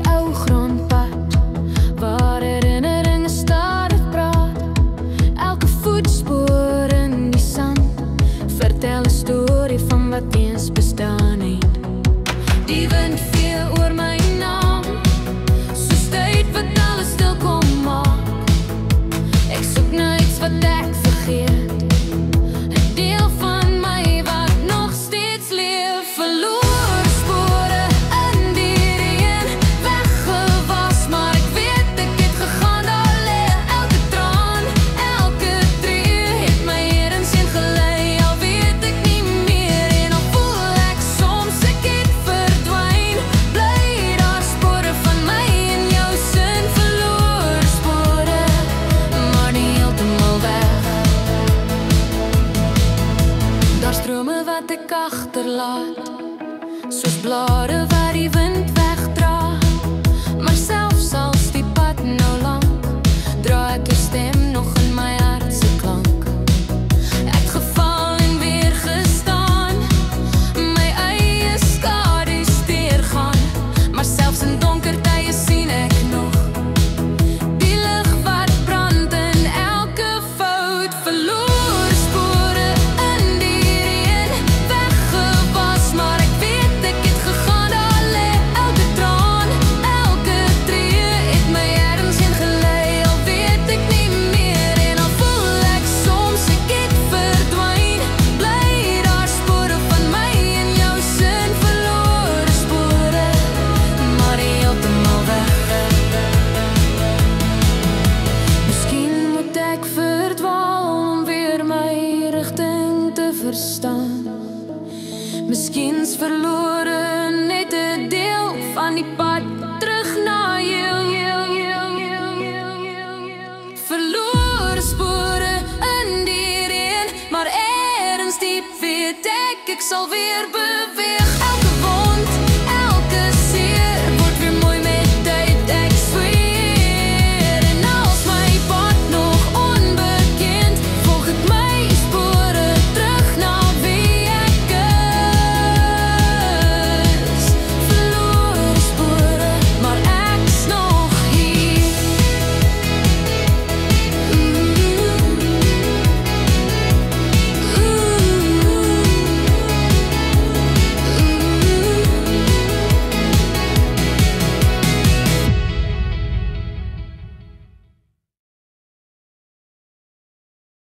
ou grondpad waar herinneringe stadig praat. Elke voetspoor in die sand vertel 'n storie van wat eens bestaan het. Die wind vee oor my naam, soos tyd wat alles stil kom maak. Ek soek na iets wat ek vergeet, 'n deel van my wat nog steeds leef. Verloor spore in die reën, weggewas, maar ek weet ek het gegaan. Daar lê elke traan, elke tree het my ergens heen gelei. Al weet ek nie meer en al voel ek soms ek het verdwyn, bly daar spore van my en jou sin. Verloor spore, maar nie heeltemal weg. Daar strome wat ek agterlaat, soos blare wat die wind wegdra. Maar selfs als die pad nou lank, dra ek jou stem nog in my hart se klank. Ek het geval en weer gestaan, my eie skadu's deurgaan. Maar selfs in donker tye sien ek nog die lig wat brand in elke fout. Verloor spore in die reën, weggewas, maar ek weet ek het gegaan. Daar lê elke traan, elke tree het my ergens heen gelei. Al weet ek nie meer en al voel ek soms ek het verdwyn, bly daar spore van my en jou sin. Verloor spore, maar nie heeltemal weg. Miskien moet ek verdwaal om weer my rigting te verstaan. Miskien's verlore net 'n deel van die pad terug na jou. Verlore spore in die reën, maar ergens diep weet ek sal weer beweeg.